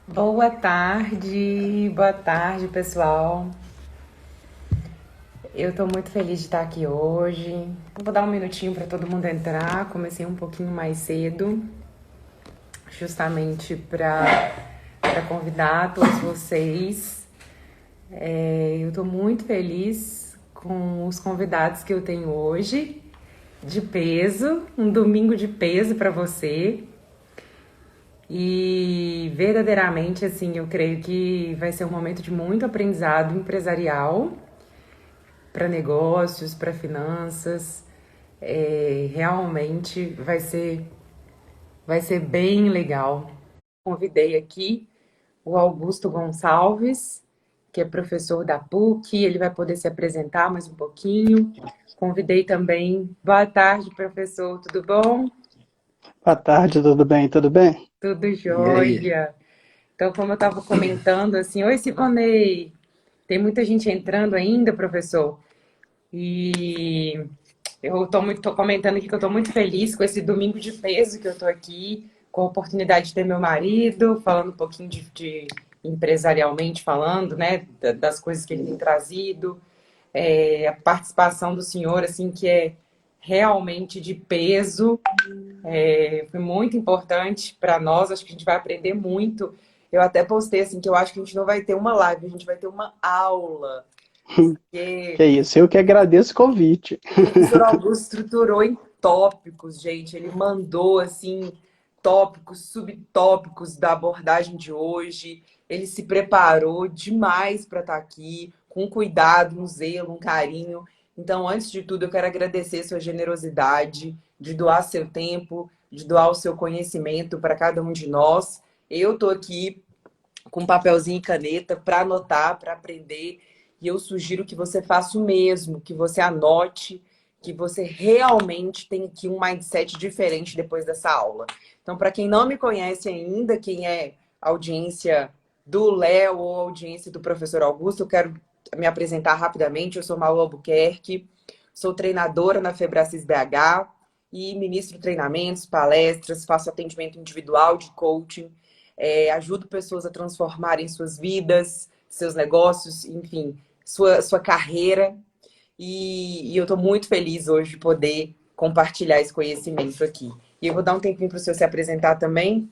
Boa tarde, pessoal. Eu estou muito feliz de estar aqui hoje. Vou dar um minutinho para todo mundo entrar. Comecei um pouquinho mais cedo, justamente para convidar todos vocês. Eu estou muito feliz com os convidados que eu tenho hoje, de peso, um domingo de peso para você. E verdadeiramente, assim, eu creio que vai ser um momento de muito aprendizado empresarial para negócios, para finanças. Realmente vai ser bem legal. Convidei aqui o Augusto Gonçalves, que é professor da PUC, ele vai poder se apresentar mais um pouquinho. Convidei também. Boa tarde, professor, tudo bom? Boa tarde, tudo bem? Tudo bem? Tudo E aí? jóia. Então, como eu estava comentando, assim, oi, Sivanei, tem muita gente entrando ainda, professor, e eu tô comentando aqui que eu estou muito feliz com esse domingo de peso que eu estou aqui, com a oportunidade de ter meu marido, falando um pouquinho de empresarialmente falando, né, das coisas que ele tem trazido, a participação do senhor, assim, que é realmente de peso, foi muito importante para nós, acho que a gente vai aprender muito. Eu até postei assim que eu acho que a gente não vai ter uma live, a gente vai ter uma aula. Que Porque é isso, eu que agradeço o convite. o professor Augusto estruturou em tópicos, gente. Ele mandou assim tópicos, subtópicos da abordagem de hoje. Ele se preparou demais para estar aqui, com cuidado, um zelo, um carinho. Então, antes de tudo, eu quero agradecer sua generosidade de doar seu tempo, de doar o seu conhecimento para cada um de nós. Eu estou aqui com papelzinho e caneta para anotar, para aprender. E eu sugiro que você faça o mesmo, que você anote, que você realmente tenha aqui um mindset diferente depois dessa aula. Então, para quem não me conhece ainda, quem é audiência do Léo ou audiência do professor Augusto, eu quero me apresentar rapidamente. Eu sou Malu Albuquerque, sou treinadora na Febracis BH e ministro treinamentos, palestras, faço atendimento individual de coaching, ajudo pessoas a transformarem suas vidas, seus negócios, enfim, sua carreira. E eu estou muito feliz hoje de poder compartilhar esse conhecimento aqui. E eu vou dar um tempinho para o senhor se apresentar também.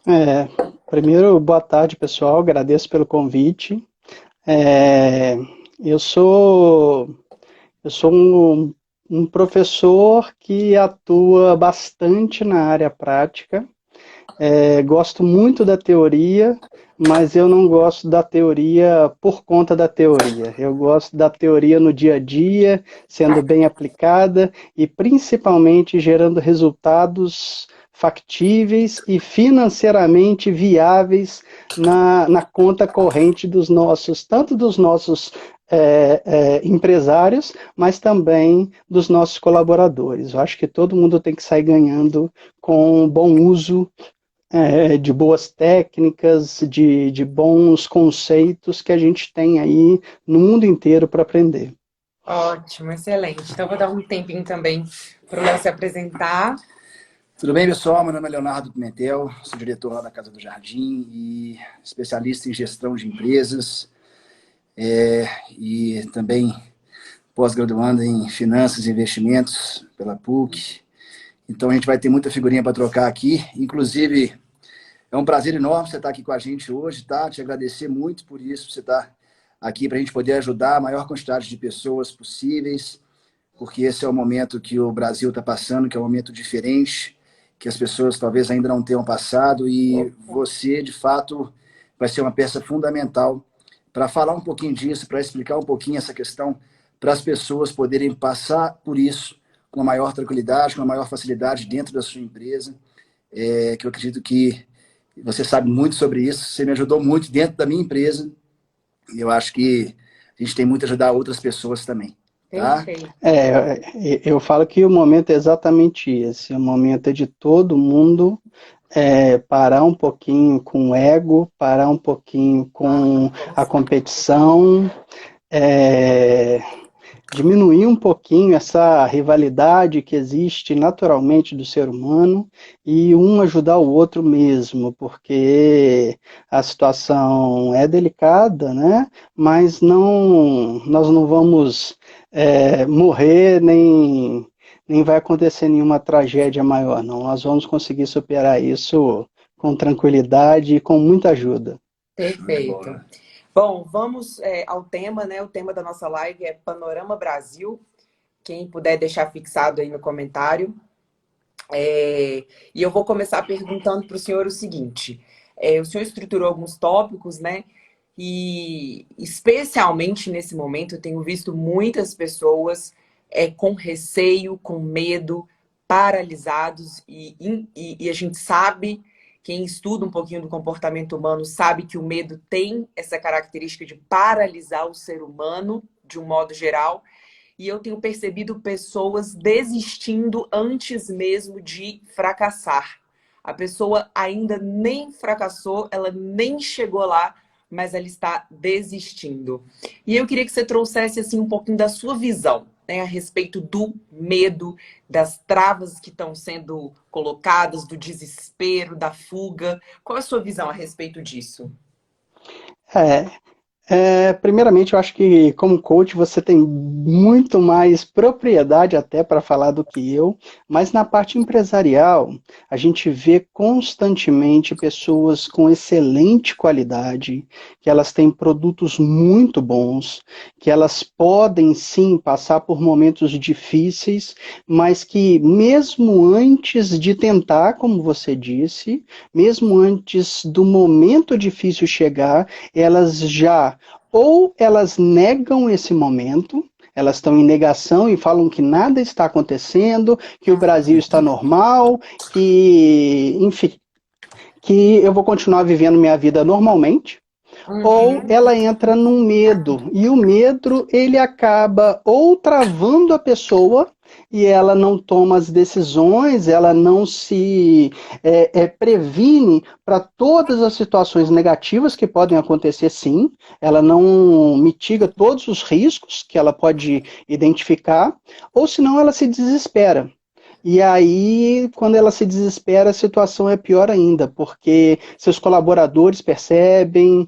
É, Primeiro, boa tarde, pessoal, agradeço pelo convite. É, eu sou, eu sou um professor que atua bastante na área prática. Gosto muito da teoria, mas eu não gosto da teoria por conta da teoria. Eu gosto da teoria no dia a dia, sendo bem aplicada e principalmente gerando resultados factíveis e financeiramente viáveis na conta corrente dos nossos, tanto dos nossos empresários, mas também dos nossos colaboradores. Eu acho que todo mundo tem que sair ganhando com bom uso de boas técnicas, de bons conceitos que a gente tem aí no mundo inteiro para aprender. Ótimo, excelente. Então, eu vou dar um tempinho também para o Léo se apresentar. Tudo bem, pessoal? Meu nome é Leonardo Pimentel, sou diretor lá da Casa do Jardim e especialista em gestão de empresas e também pós-graduando em finanças e investimentos pela PUC. Então, a gente vai ter muita figurinha para trocar aqui. Inclusive, é um prazer enorme você estar aqui com a gente hoje, tá? Te agradecer muito por isso, por você estar aqui para a gente poder ajudar a maior quantidade de pessoas possíveis, porque esse é o momento que o Brasil está passando, que é um momento diferente, que as pessoas talvez ainda não tenham passado, e você, de fato, vai ser uma peça fundamental para falar um pouquinho disso, para explicar um pouquinho essa questão, para as pessoas poderem passar por isso com a maior tranquilidade, com a maior facilidade dentro da sua empresa, que eu acredito que você sabe muito sobre isso, você me ajudou muito dentro da minha empresa, e eu acho que a gente tem muito a ajudar outras pessoas também, tá? Perfeito. Eu falo que o momento é exatamente esse, o momento é de todo mundo parar um pouquinho com o ego, parar um pouquinho com a competição, é, diminuir um pouquinho essa rivalidade que existe naturalmente do ser humano e um ajudar o outro mesmo, porque a situação é delicada, né? Mas nós não vamos morrer nem vai acontecer nenhuma tragédia maior, não. Nós vamos conseguir superar isso com tranquilidade e com muita ajuda. Perfeito. Bom, vamos ao tema, né? O tema da nossa live é Panorama Brasil. Quem puder deixar fixado aí no comentário. E eu vou começar perguntando para o senhor o seguinte. O senhor estruturou alguns tópicos, né? E especialmente nesse momento eu tenho visto muitas pessoas com receio, com medo, paralisados. E a gente sabe, quem estuda um pouquinho do comportamento humano sabe que o medo tem essa característica de paralisar o ser humano, de um modo geral. E eu tenho percebido pessoas desistindo antes mesmo de fracassar. A pessoa ainda nem fracassou, ela nem chegou lá, mas ela está desistindo. E eu queria que você trouxesse assim, um pouquinho da sua visão, né, a respeito do medo, das travas que estão sendo colocadas, do desespero, da fuga. Qual é a sua visão a respeito disso? Primeiramente, eu acho que como coach você tem muito mais propriedade até para falar do que eu, mas na parte empresarial a gente vê constantemente pessoas com excelente qualidade, que elas têm produtos muito bons, que elas podem sim passar por momentos difíceis, mas que mesmo antes de tentar, como você disse, mesmo antes do momento difícil chegar, elas já ou elas negam esse momento, elas estão em negação e falam que nada está acontecendo, que o Brasil está normal, que, enfim, que eu vou continuar vivendo minha vida normalmente, ou ela entra num medo, e o medo ele acaba ou travando a pessoa e ela não toma as decisões, ela não se previne para todas as situações negativas que podem acontecer, sim, ela não mitiga todos os riscos que ela pode identificar, ou senão ela se desespera. E aí, quando ela se desespera, a situação é pior ainda, porque seus colaboradores percebem,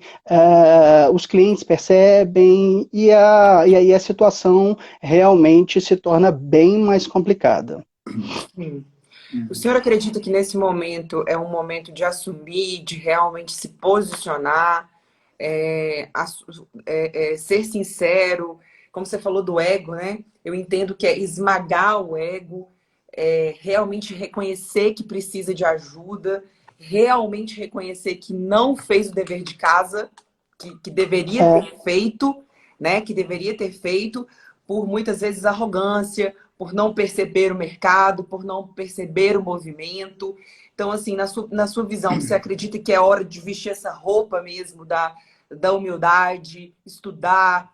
os clientes percebem, e aí a situação realmente se torna bem mais complicada. Sim. O senhor acredita que nesse momento é um momento de assumir, de realmente se posicionar, ser sincero? Como você falou do ego, né? Eu entendo que é esmagar o ego, realmente reconhecer que precisa de ajuda, realmente reconhecer que não fez o dever de casa, que deveria ter feito, né? Que deveria ter feito por muitas vezes arrogância, por não perceber o mercado, por não perceber o movimento. Então, assim, na sua visão, você acredita que é hora de vestir essa roupa mesmo da humildade, estudar,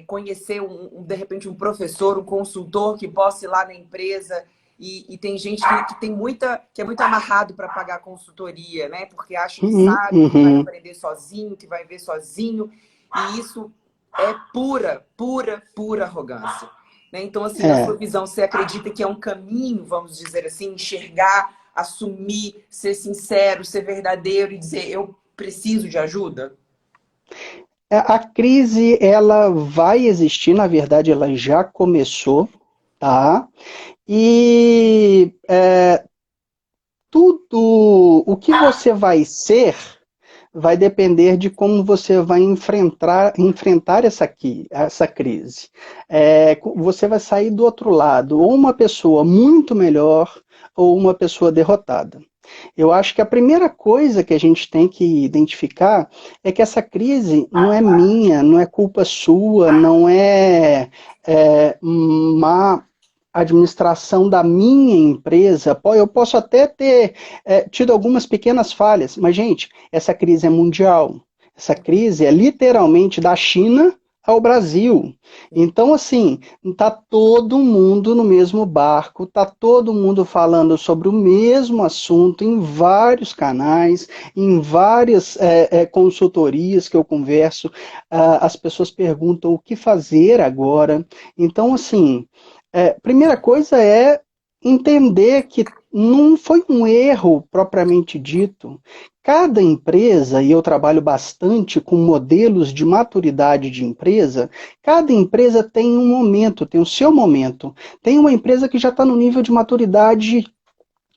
conhecer, de repente, um professor, um consultor que possa ir lá na empresa e tem gente que é muito amarrado para pagar consultoria, né? Porque acha que sabe, que vai aprender sozinho, que vai ver sozinho. E isso é pura, pura, pura arrogância. Né? Então, assim, na sua visão, você acredita que é um caminho, vamos dizer assim, enxergar, assumir, ser sincero, ser verdadeiro e dizer, eu preciso de ajuda? A crise, ela vai existir, na verdade, ela já começou, tá? E tudo o que você vai ser vai depender de como você vai enfrentar essa crise. Você vai sair do outro lado, ou uma pessoa muito melhor, ou uma pessoa derrotada. Eu acho que a primeira coisa que a gente tem que identificar é que essa crise não é minha, não é culpa sua, não é má administração da minha empresa. Eu posso até ter tido algumas pequenas falhas, mas, gente, essa crise é mundial. Essa crise é literalmente da China ao Brasil. Então, assim, está todo mundo no mesmo barco, está todo mundo falando sobre o mesmo assunto em vários canais, em várias consultorias que eu converso, as pessoas perguntam o que fazer agora. Então, assim, primeira coisa é entender que não foi um erro propriamente dito. Cada empresa, e eu trabalho bastante com modelos de maturidade de empresa, cada empresa tem um momento, tem o seu momento. Tem uma empresa que já está no nível de maturidade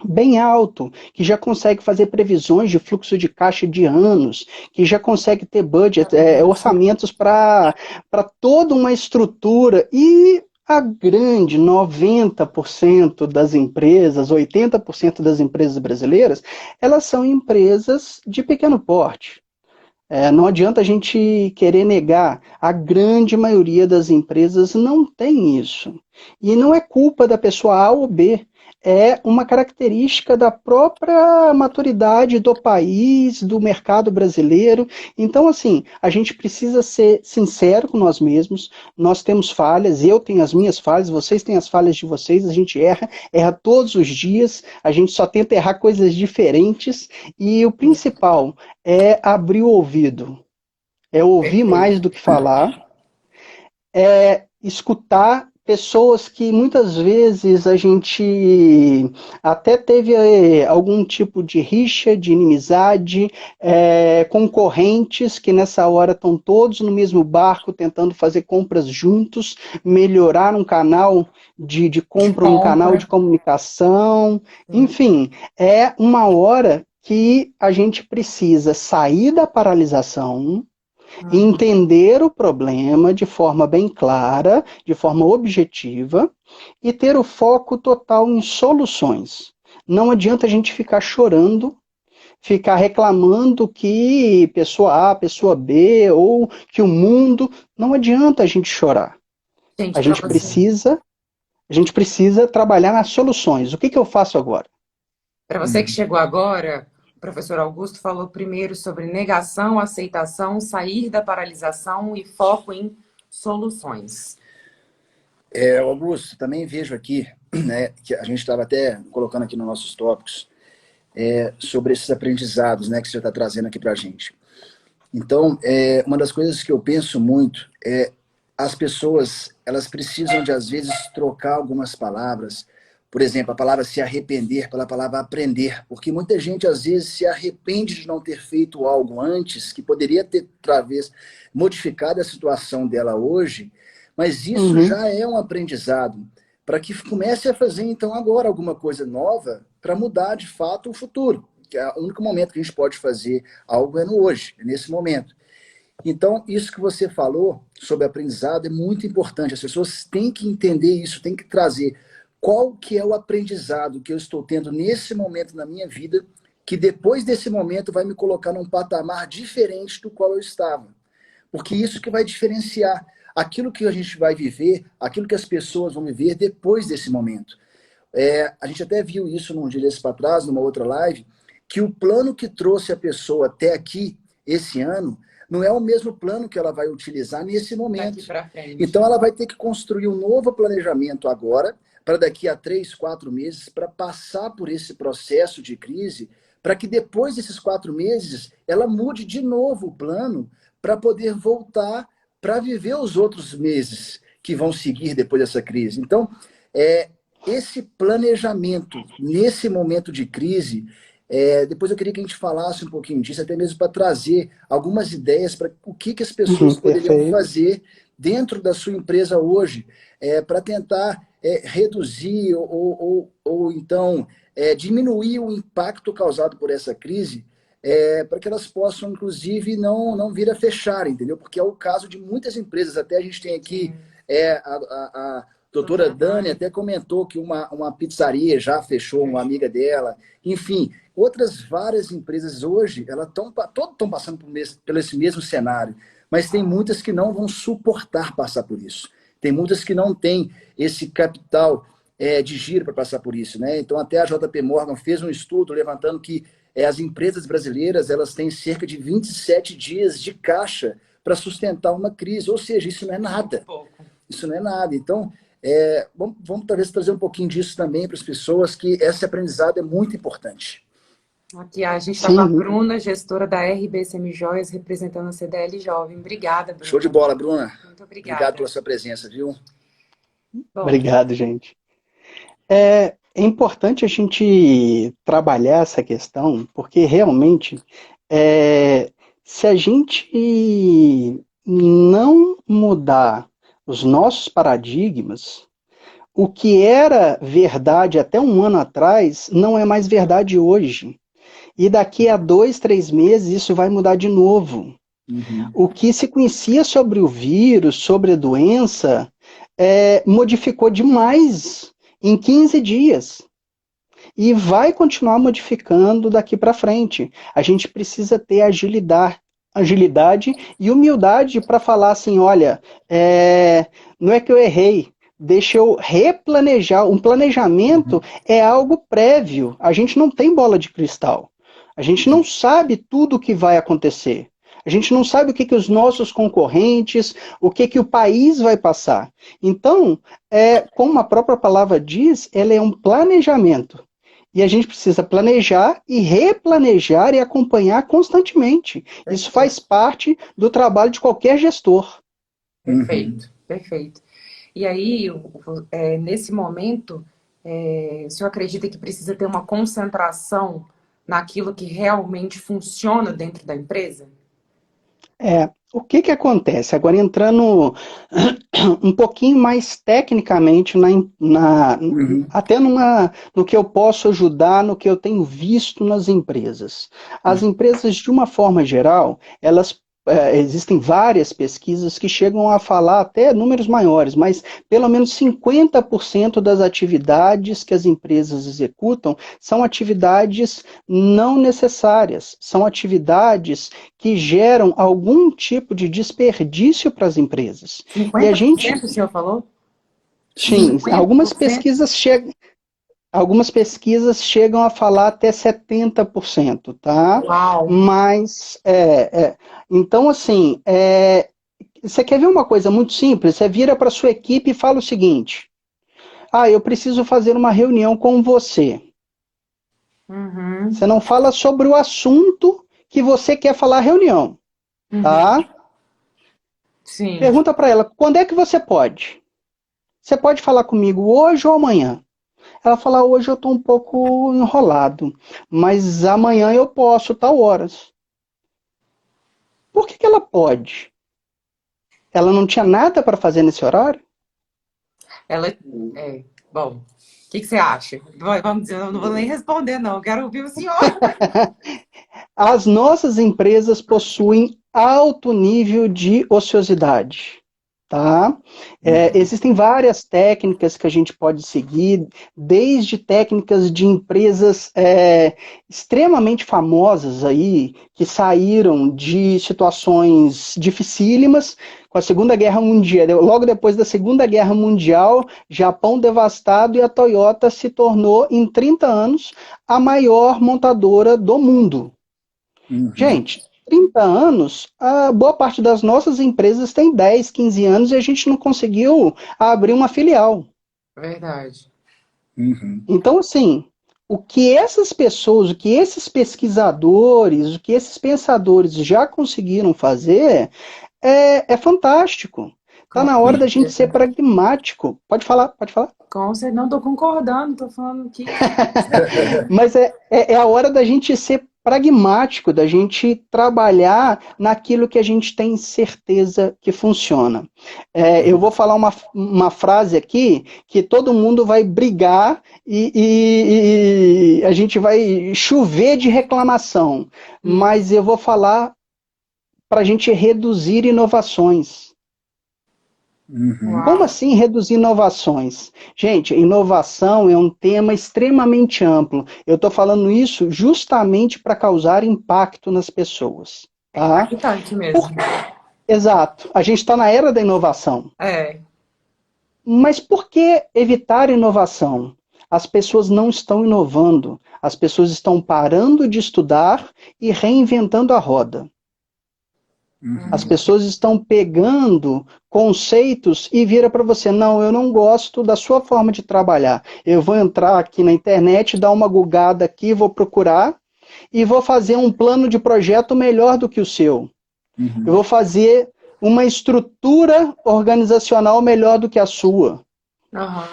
bem alto, que já consegue fazer previsões de fluxo de caixa de anos, que já consegue ter budget, orçamentos para toda uma estrutura, e a grande 90% das empresas, 80% das empresas brasileiras, elas são empresas de pequeno porte. Não adianta a gente querer negar, a grande maioria das empresas não tem isso. E não é culpa da pessoa A ou B, é uma característica da própria maturidade do país, do mercado brasileiro. Então, assim, a gente precisa ser sincero com nós mesmos, nós temos falhas, eu tenho as minhas falhas, vocês têm as falhas de vocês, a gente erra todos os dias, a gente só tenta errar coisas diferentes, e o principal é abrir o ouvido, é ouvir mais Perfeito. do que falar, escutar pessoas que muitas vezes a gente até teve algum tipo de rixa, de inimizade, concorrentes que nessa hora estão todos no mesmo barco tentando fazer compras juntos, melhorar um canal de compra, um canal de comunicação, enfim, é uma hora que a gente precisa sair da paralisação, entender o problema de forma bem clara, de forma objetiva, e ter o foco total em soluções. Não adianta a gente ficar chorando, ficar reclamando que pessoa A, pessoa B, ou que o mundo... Não adianta a gente chorar. Gente, A para gente você, precisa, a gente precisa trabalhar nas soluções. O que eu faço agora? para você que chegou agora, o professor Augusto falou primeiro sobre negação, aceitação, sair da paralisação e foco em soluções. Augusto, também vejo aqui, né, que a gente estava até colocando aqui nos nossos tópicos, sobre esses aprendizados, né, que você está trazendo aqui para a gente. Então, uma das coisas que eu penso muito as pessoas, elas precisam de, às vezes, trocar algumas palavras. Por exemplo, a palavra se arrepender pela palavra aprender, porque muita gente, às vezes, se arrepende de não ter feito algo antes, que poderia ter, talvez, modificado a situação dela hoje, mas isso já é um aprendizado, para que comece a fazer, então, agora alguma coisa nova, para mudar, de fato, o futuro. Que é o único momento que a gente pode fazer algo é no hoje, é nesse momento. Então, isso que você falou sobre aprendizado é muito importante. As pessoas têm que entender isso, têm que trazer qual que é o aprendizado que eu estou tendo nesse momento na minha vida, que depois desse momento vai me colocar num patamar diferente do qual eu estava. Porque isso que vai diferenciar aquilo que a gente vai viver, aquilo que as pessoas vão viver depois desse momento. A gente até viu isso num dia desses para trás, numa outra live, que o plano que trouxe a pessoa até aqui, esse ano, não é o mesmo plano que ela vai utilizar nesse momento. Daqui para frente. Então ela vai ter que construir um novo planejamento agora, para daqui a 3, 4 meses, para passar por esse processo de crise, para que depois desses 4 meses, ela mude de novo o plano, para poder voltar para viver os outros meses que vão seguir depois dessa crise. Então, esse planejamento, nesse momento de crise, depois eu queria que a gente falasse um pouquinho disso, até mesmo para trazer algumas ideias para o que as pessoas poderiam fazer dentro da sua empresa hoje, para tentar reduzir ou então diminuir o impacto causado por essa crise, para que elas possam, inclusive, não vir a fechar, entendeu? Porque é o caso de muitas empresas. Até a gente tem aqui a doutora Dani até comentou que uma pizzaria já fechou, uma amiga dela. Enfim, outras várias empresas hoje, todas estão passando por esse mesmo cenário, mas tem muitas que não vão suportar passar por isso. Tem muitas que não têm esse capital de giro para passar por isso, né? Então, até a JP Morgan fez um estudo levantando que as empresas brasileiras, elas têm cerca de 27 dias de caixa para sustentar uma crise. Ou seja, isso não é nada. Isso não é nada. Então, vamos talvez trazer um pouquinho disso também para as pessoas, que esse aprendizado é muito importante. Aqui a gente está com a Bruna, gestora da RBSM Joias, representando a CDL Jovem. Obrigada, Bruna. Show de bola, Bruna. Muito obrigada. Obrigado pela sua presença, viu? Bom, obrigado, gente. É importante a gente trabalhar essa questão, porque realmente, se a gente não mudar os nossos paradigmas, o que era verdade até um ano atrás não é mais verdade hoje. E daqui a 2, 3 meses isso vai mudar de novo. Uhum. O que se conhecia sobre o vírus, sobre a doença, modificou demais em 15 dias. E vai continuar modificando daqui para frente. A gente precisa ter agilidade e humildade para falar assim, olha, não é que eu errei, deixa eu replanejar. Um planejamento é algo prévio. A gente não tem bola de cristal. A gente não sabe tudo o que vai acontecer. A gente não sabe o que os nossos concorrentes, o que o país vai passar. Então, como a própria palavra diz, ela é um planejamento. E a gente precisa planejar e replanejar e acompanhar constantemente. Isso faz parte do trabalho de qualquer gestor. Perfeito, perfeito. E aí, nesse momento, o senhor acredita que precisa ter uma concentração naquilo que realmente funciona dentro da empresa? O que acontece? Agora entrando um pouquinho mais tecnicamente, até no que eu posso ajudar, no que eu tenho visto nas empresas. As empresas, de uma forma geral, existem várias pesquisas que chegam a falar até números maiores, mas pelo menos 50% das atividades que as empresas executam são atividades não necessárias, são atividades que geram algum tipo de desperdício para as empresas. 50% e a gente, o senhor falou? Sim, 50%? algumas pesquisas chegam a falar até 70%, tá? Uau! Mas, então, assim, você quer ver uma coisa muito simples? Você vira para sua equipe e fala o seguinte: eu preciso fazer uma reunião com você. Uhum. Você não fala sobre o assunto que você quer falar a reunião, tá? Sim. Pergunta para ela, quando é que você pode? Você pode falar comigo hoje ou amanhã? Ela fala, hoje eu estou um pouco enrolado, mas amanhã eu posso, tal horas. Por que ela pode? Ela não tinha nada para fazer nesse horário? Bom, o que você acha? Vamos dizer, eu não vou nem responder, não. Eu quero ouvir o senhor. As nossas empresas possuem alto nível de ociosidade. Tá? Existem várias técnicas que a gente pode seguir, desde técnicas de empresas extremamente famosas aí, que saíram de situações dificílimas com a Segunda Guerra Mundial. Logo depois da Segunda Guerra Mundial, Japão devastado, e a Toyota se tornou, em 30 anos, a maior montadora do mundo. Gente, 30 anos, a boa parte das nossas empresas tem 10, 15 anos e a gente não conseguiu abrir uma filial. Verdade. Então, assim, o que essas pessoas, o que esses pesquisadores, o que esses pensadores já conseguiram fazer é fantástico. Está na hora da gente ser pragmático. Pode falar, pode falar. Não estou concordando, estou falando que... Mas é a hora da gente ser pragmático, da gente trabalhar naquilo que a gente tem certeza que funciona. Eu vou falar uma frase aqui que todo mundo vai brigar e a gente vai chover de reclamação, mas eu vou falar para a gente reduzir inovações. Como assim reduzir inovações? Gente, inovação é um tema extremamente amplo. Eu estou falando isso justamente para causar impacto nas pessoas. Tá? Impactante mesmo. Exato. A gente está na era da inovação. Mas por que evitar inovação? As pessoas não estão inovando. As pessoas estão parando de estudar e reinventando a roda. As pessoas estão pegando conceitos e vira para você, não, eu não gosto da sua forma de trabalhar. Eu vou entrar aqui na internet, dar uma gugada aqui, vou procurar e vou fazer um plano de projeto melhor do que o seu. Eu vou fazer uma estrutura organizacional melhor do que a sua. Aham.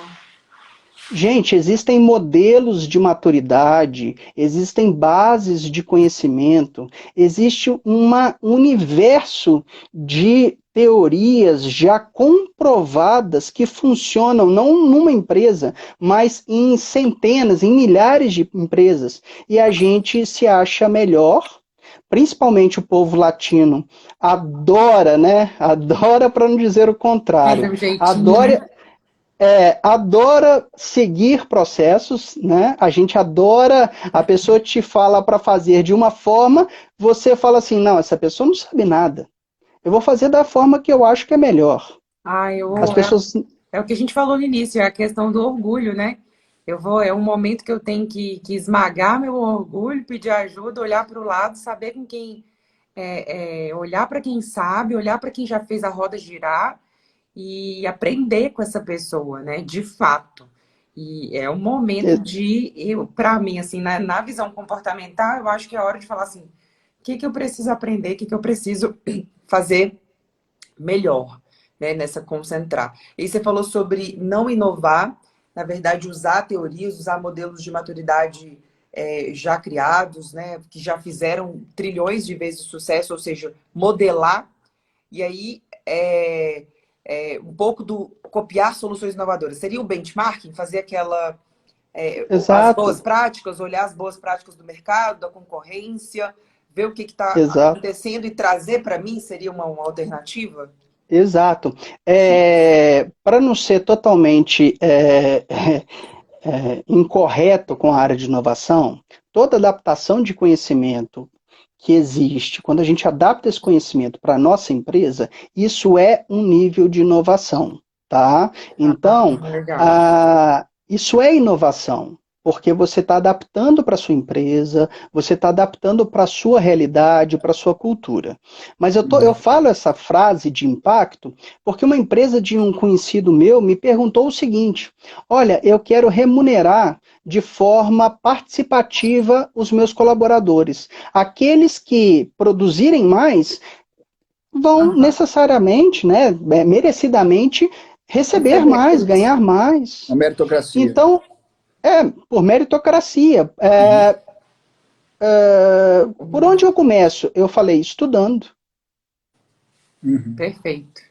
Gente, existem modelos de maturidade, existem bases de conhecimento, existe um universo de teorias já comprovadas que funcionam não numa empresa, mas em centenas, em milhares de empresas. E a gente se acha melhor, principalmente o povo latino, adora, né? Adora para não dizer o Mas contrário. é um jeitinho, Adora né? adora seguir processos, né? A gente adora, a pessoa te fala para fazer de uma forma, você fala assim, não, essa pessoa não sabe nada. Eu vou fazer da forma que eu acho que é melhor. Ah, As pessoas, é o que a gente falou no início, é a questão do orgulho, né? É um momento que eu tenho que esmagar meu orgulho, pedir ajuda, olhar para o lado, saber com quem, olhar para quem sabe, olhar para quem já fez a roda girar e aprender com essa pessoa, né? De fato. E é um momento para mim, assim, na visão comportamental, eu acho que é hora de falar assim, o que que eu preciso aprender, o que que eu preciso fazer melhor, né, nessa concentrar. E você falou sobre não inovar, na verdade, usar teorias, usar modelos de maturidade já criados, né, que já fizeram trilhões de vezes sucesso, ou seja, modelar, e aí um pouco do copiar soluções inovadoras. Seria o benchmarking, fazer as boas exato, práticas, olhar as boas práticas do mercado, da concorrência, ver o que está exato. acontecendo e trazer para mim, seria uma alternativa? Exato. Para não ser totalmente incorreto com a área de inovação, toda adaptação de conhecimento que existe, quando a gente adapta esse conhecimento para a nossa empresa, isso é um nível de inovação, tá? Então, Legal. isso é inovação, porque você está adaptando para a sua empresa, você está adaptando para a sua realidade, para a sua cultura. Mas eu falo essa frase de impacto porque uma empresa de um conhecido meu me perguntou o seguinte: olha, eu quero remunerar de forma participativa os meus colaboradores. Aqueles que produzirem mais vão necessariamente, né, merecidamente, receber Receber mais, isso. ganhar mais. A meritocracia. Então, por meritocracia. Por onde eu começo? Eu falei, estudando. Perfeito.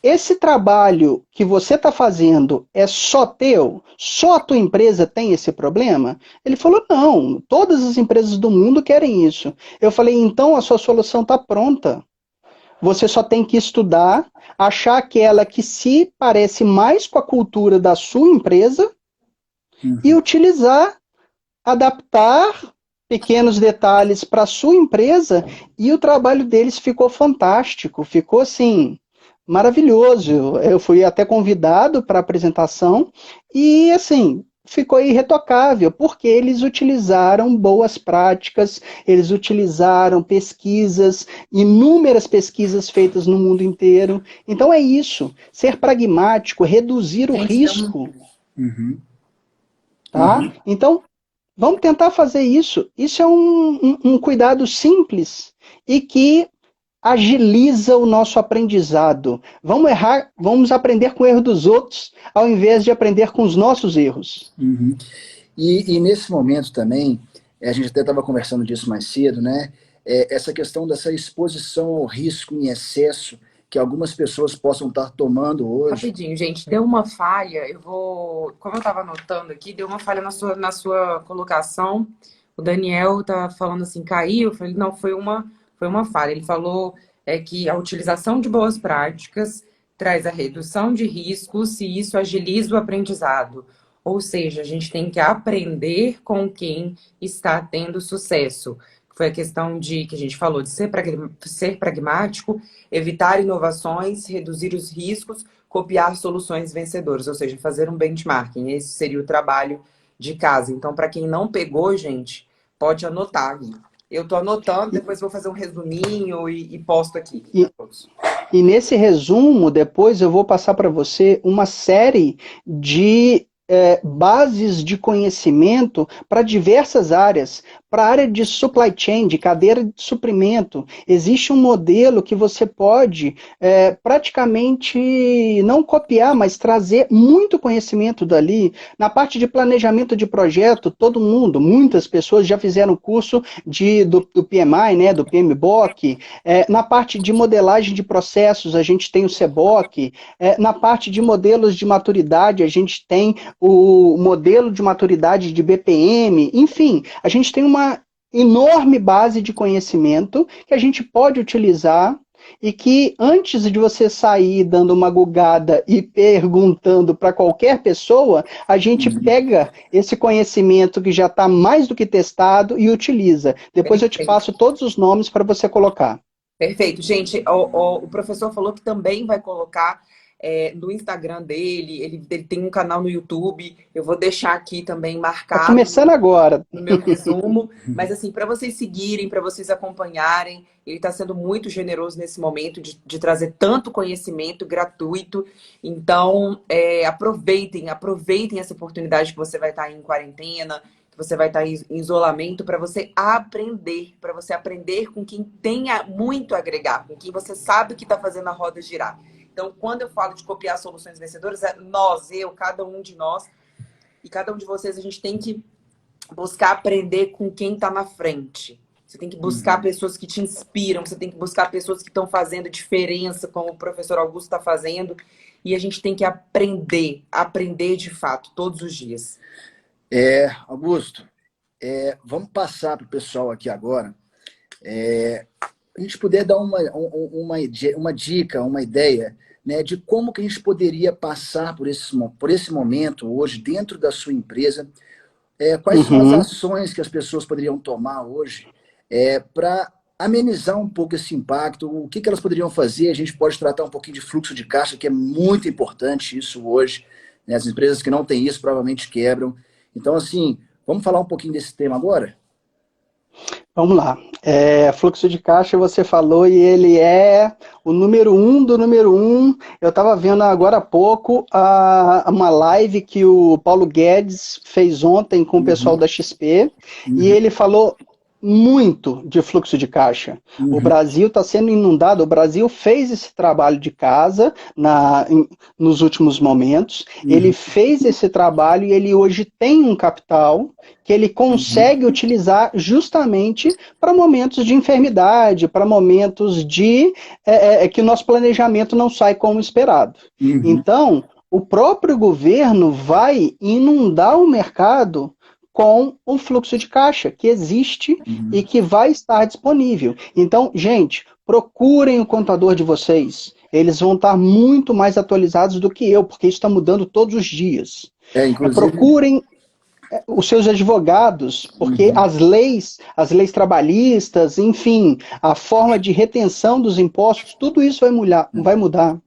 Esse trabalho que você está fazendo é só teu? Só a tua empresa tem esse problema? Ele falou, não, todas as empresas do mundo querem isso. Eu falei, então a sua solução está pronta. Você só tem que estudar, achar aquela que se parece mais com a cultura da sua empresa e utilizar, adaptar pequenos detalhes para a sua empresa, e o trabalho deles ficou fantástico, ficou assim, maravilhoso. Eu fui até convidado para a apresentação e assim, ficou irretocável, porque eles utilizaram boas práticas, eles utilizaram pesquisas, inúmeras pesquisas feitas no mundo inteiro. Então é isso, ser pragmático, reduzir o Gente, risco, tá? Então, vamos tentar fazer isso. Isso é um cuidado simples e que agiliza o nosso aprendizado. Vamos errar, vamos aprender com o erro dos outros, ao invés de aprender com os nossos erros. E nesse momento também, a gente até estava conversando disso mais cedo, né? Essa questão dessa exposição ao risco em excesso que algumas pessoas possam estar tomando hoje. rapidinho, gente, deu uma falha. Como eu estava anotando aqui, deu uma falha na sua colocação. O Daniel tá falando assim, caiu. Eu falei, não, foi uma falha. Ele falou que a utilização de boas práticas traz a redução de riscos e isso agiliza o aprendizado. Ou seja, a gente tem que aprender com quem está tendo sucesso. Foi a questão que a gente falou de ser pragmático, evitar inovações, reduzir os riscos, copiar soluções vencedoras, ou seja, fazer um benchmarking. Esse seria o trabalho de casa. Então, para quem não pegou, gente, pode anotar aí. Eu estou anotando, depois vou fazer um resuminho e posto aqui. E nesse resumo, depois eu vou passar para você uma série de bases de conhecimento para diversas áreas. Para a área de supply chain, de cadeia de suprimento, existe um modelo que você pode praticamente não copiar, mas trazer muito conhecimento dali. Na parte de planejamento de projeto, todo mundo, muitas pessoas já fizeram o curso do PMI, né, do PMBOK. Na parte de modelagem de processos, a gente tem o CBOK. Na parte de modelos de maturidade, a gente tem o modelo de maturidade de BPM. Enfim, a gente tem uma enorme base de conhecimento que a gente pode utilizar e que antes de você sair dando uma gugada e perguntando para qualquer pessoa, a gente pega esse conhecimento que já está mais do que testado e utiliza. Depois eu te passo todos os nomes para você colocar. Perfeito. Gente, o professor falou que também vai colocar no Instagram dele, ele tem um canal no YouTube, eu vou deixar aqui também marcado. Tá começando agora. No meu resumo, mas assim, para vocês seguirem, para vocês acompanharem, ele está sendo muito generoso nesse momento de trazer tanto conhecimento gratuito. Então, aproveitem essa oportunidade que você vai estar em quarentena, que você vai estar em isolamento, para você aprender com quem tenha muito a agregar, com quem você sabe que está fazendo a roda girar. Então, quando eu falo de copiar soluções vencedoras, cada um de nós e cada um de vocês, a gente tem que buscar aprender com quem está na frente. Você tem que buscar pessoas que te inspiram, você tem que buscar pessoas que estão fazendo diferença, como o professor Augusto está fazendo, e a gente tem que aprender de fato, todos os dias. Augusto, vamos passar para o pessoal aqui agora. A gente puder dar uma dica, uma ideia, né, de como que a gente poderia passar por esse momento hoje dentro da sua empresa. Quais são as ações que as pessoas poderiam tomar hoje para amenizar um pouco esse impacto? O que elas poderiam fazer? A gente pode tratar um pouquinho de fluxo de caixa, que é muito importante isso hoje. Né? As empresas que não têm isso provavelmente quebram. Então, assim, vamos falar um pouquinho desse tema agora? Vamos lá. Fluxo de caixa, você falou, e ele é o número 1 do número 1. Eu estava vendo agora há pouco uma live que o Paulo Guedes fez ontem com o pessoal da XP, e ele falou muito de fluxo de caixa. O Brasil está sendo inundado, o Brasil fez esse trabalho de casa nos últimos momentos, ele fez esse trabalho e ele hoje tem um capital que ele consegue utilizar justamente para momentos de enfermidade, para momentos que o nosso planejamento não sai como esperado. Então, o próprio governo vai inundar o mercado com o fluxo de caixa que existe e que vai estar disponível. Então, gente, procurem o contador de vocês. Eles vão estar muito mais atualizados do que eu, porque isso está mudando todos os dias. Procurem os seus advogados, porque as leis trabalhistas, enfim, a forma de retenção dos impostos, tudo isso vai mudar.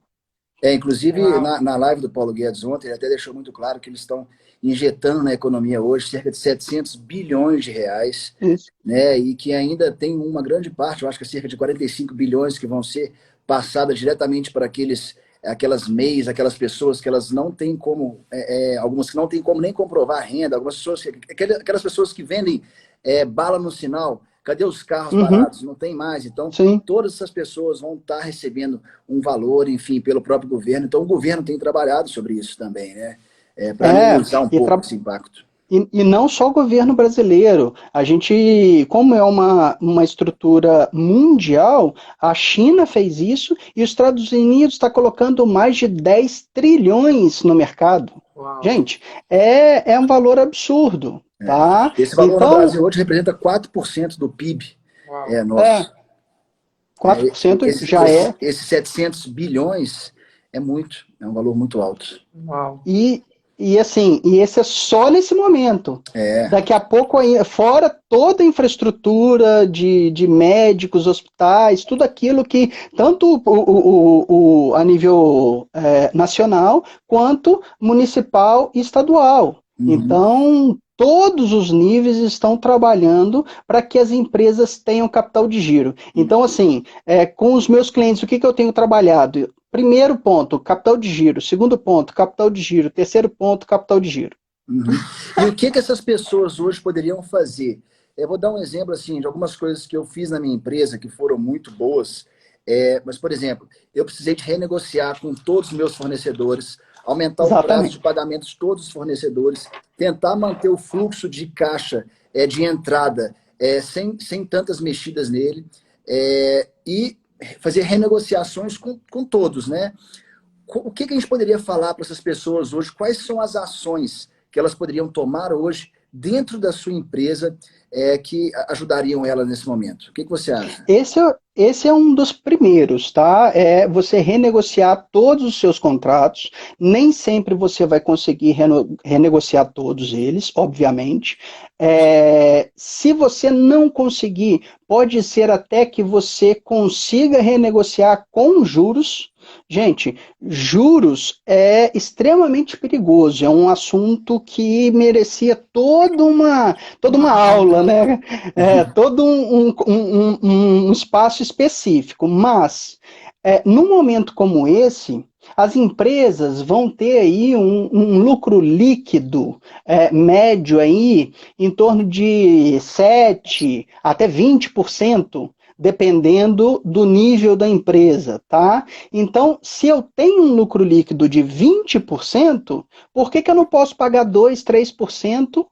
Inclusive, na live do Paulo Guedes ontem, ele até deixou muito claro que eles estão injetando na economia hoje cerca de 700 bilhões de reais, né, e que ainda tem uma grande parte, eu acho que é cerca de 45 bilhões que vão ser passadas diretamente para aquelas MEIs, aquelas pessoas que elas não têm como, algumas que não têm como nem comprovar a renda, algumas pessoas, aquelas pessoas que vendem bala no sinal. Cadê os carros parados? Não tem mais. Então, todas essas pessoas vão estar recebendo um valor, enfim, pelo próprio governo. Então, o governo tem trabalhado sobre isso também, né? Para minimizar um pouco esse impacto. E não só o governo brasileiro. A gente, como é uma estrutura mundial, a China fez isso e os Estados Unidos está colocando mais de 10 trilhões no mercado. Uau. Gente, é um valor absurdo. Tá? Esse valor no Brasil hoje representa 4% do PIB nosso. 4% Esses 700 bilhões é um valor muito alto. Uau. E esse é só nesse momento. Daqui a pouco, fora toda a infraestrutura de médicos, hospitais, tudo aquilo que, tanto a nível nacional, quanto municipal e estadual. Então, todos os níveis estão trabalhando para que as empresas tenham capital de giro. Então, assim, com os meus clientes, o que eu tenho trabalhado? Primeiro ponto, capital de giro. Segundo ponto, capital de giro. Terceiro ponto, capital de giro. E o que essas pessoas hoje poderiam fazer? Eu vou dar um exemplo assim, de algumas coisas que eu fiz na minha empresa que foram muito boas. Mas, por exemplo, eu precisei de renegociar com todos os meus fornecedores, aumentar o prazo de pagamento de todos os fornecedores, tentar manter o fluxo de caixa de entrada sem tantas mexidas nele, e fazer renegociações com todos, né? O que a gente poderia falar para essas pessoas hoje? Quais são as ações que elas poderiam tomar hoje dentro da sua empresa que ajudariam ela nesse momento? O que você acha? Esse é um dos primeiros, tá? É você renegociar todos os seus contratos. Nem sempre você vai conseguir renegociar todos eles, obviamente. Se você não conseguir, pode ser até que você consiga renegociar com juros. Gente, juros é extremamente perigoso, é um assunto que merecia toda uma aula, né? Todo um espaço específico, mas num momento como esse, as empresas vão ter aí um lucro líquido médio aí em torno de 7 até 20%, dependendo do nível da empresa, tá? Então, se eu tenho um lucro líquido de 20%, por que eu não posso pagar 2, 3%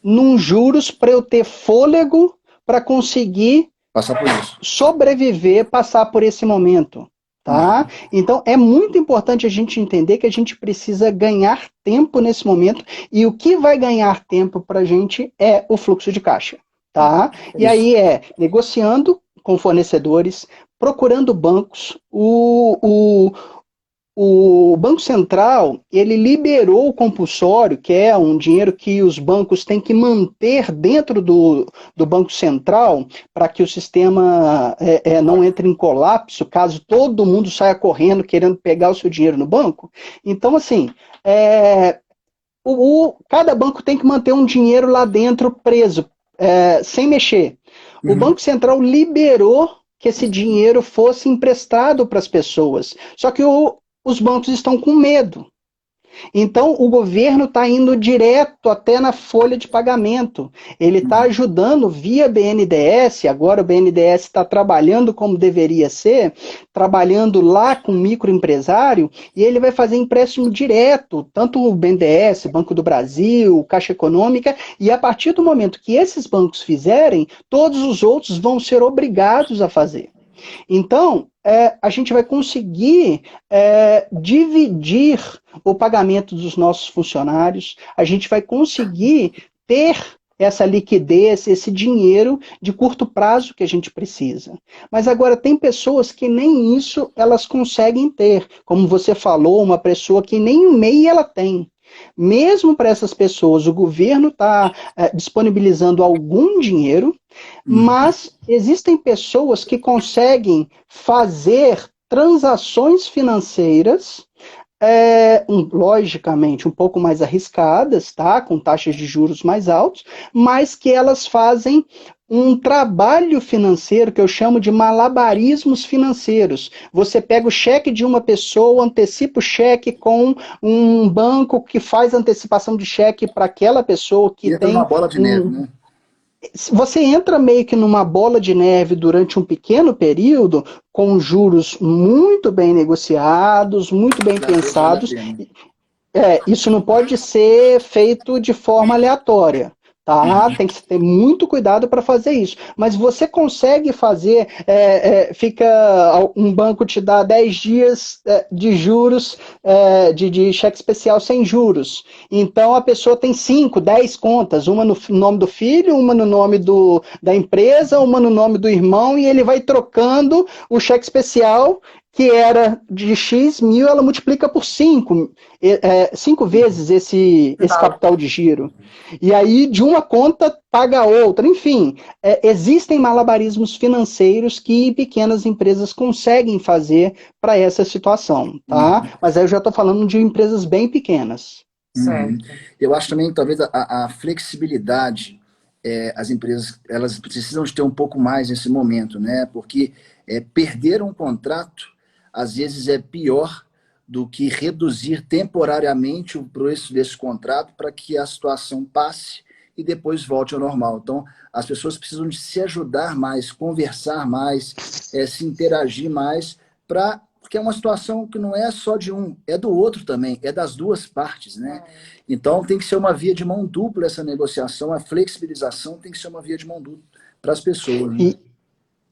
num juros para eu ter fôlego para conseguir passar por isso, sobreviver, passar por esse momento, tá? Então, é muito importante a gente entender que a gente precisa ganhar tempo nesse momento, e o que vai ganhar tempo para a gente é o fluxo de caixa. Tá? E aí negociando com fornecedores, procurando bancos. O Banco Central, ele liberou o compulsório, que é um dinheiro que os bancos têm que manter dentro do Banco Central para que o sistema não entre em colapso, caso todo mundo saia correndo querendo pegar o seu dinheiro no banco. Então, assim, cada banco tem que manter um dinheiro lá dentro preso, sem mexer. O Banco Central liberou que esse dinheiro fosse emprestado para as pessoas. Só que os bancos estão com medo. Então, o governo está indo direto até na folha de pagamento. Ele está ajudando via BNDES, agora o BNDES está trabalhando como deveria ser, trabalhando lá com o microempresário, e ele vai fazer empréstimo direto, tanto o BNDES, Banco do Brasil, Caixa Econômica, e a partir do momento que esses bancos fizerem, todos os outros vão ser obrigados a fazer. Então, a gente vai conseguir dividir o pagamento dos nossos funcionários, a gente vai conseguir ter essa liquidez, esse dinheiro de curto prazo que a gente precisa. Mas agora tem pessoas que nem isso elas conseguem ter. Como você falou, uma pessoa que nem um MEI ela tem. Mesmo para essas pessoas, o governo está disponibilizando algum dinheiro, mas existem pessoas que conseguem fazer transações financeiras, logicamente, um pouco mais arriscadas, tá? Com taxas de juros mais altos, mas que elas fazem um trabalho financeiro que eu chamo de malabarismos financeiros. Você pega o cheque de uma pessoa, antecipa o cheque com um banco que faz antecipação de cheque para aquela pessoa que tem uma bola de neve, né? Você entra meio que numa bola de neve durante um pequeno período, com juros muito bem negociados, muito bem pensados. Isso não pode ser feito de forma aleatória. Tá? Tem que ter muito cuidado para fazer isso. Mas você consegue fazer, um banco te dá 10 dias de juros, de cheque especial sem juros. Então a pessoa tem 5, 10 contas, uma no nome do filho, uma no nome da empresa, uma no nome do irmão, e ele vai trocando o cheque especial, que era de X mil, ela multiplica por 5 vezes esse capital de giro. E aí, de uma conta, paga a outra. Enfim, existem malabarismos financeiros que pequenas empresas conseguem fazer para essa situação, tá? Mas aí eu já estou falando de empresas bem pequenas. Uhum. Certo. Eu acho também, talvez, a flexibilidade, as empresas, elas precisam de ter um pouco mais nesse momento, né? Porque perder um contrato, às vezes, é pior do que reduzir temporariamente o preço desse contrato para que a situação passe e depois volte ao normal. Então, as pessoas precisam de se ajudar mais, conversar mais, se interagir mais, porque é uma situação que não é só de um, é do outro também, é das duas partes, né? Então tem que ser uma via de mão dupla essa negociação, a flexibilização tem que ser uma via de mão dupla para as pessoas, né? E,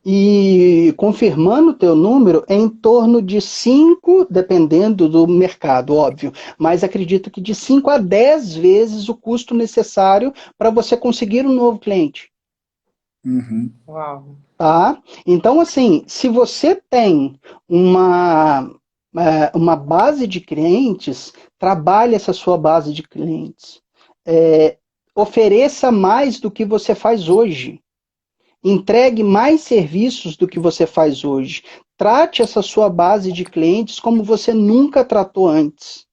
e confirmando o teu número, é em torno de 5, dependendo do mercado, óbvio, mas acredito que de 5 a 10 vezes o custo necessário para você conseguir um novo cliente. Uhum. Uau. Tá? Então, assim, se você tem uma, uma base de clientes, trabalhe essa sua base de clientes. É, ofereça mais do que você faz hoje. Entregue mais serviços do que você faz hoje. Trate essa sua base de clientes como você nunca tratou antes.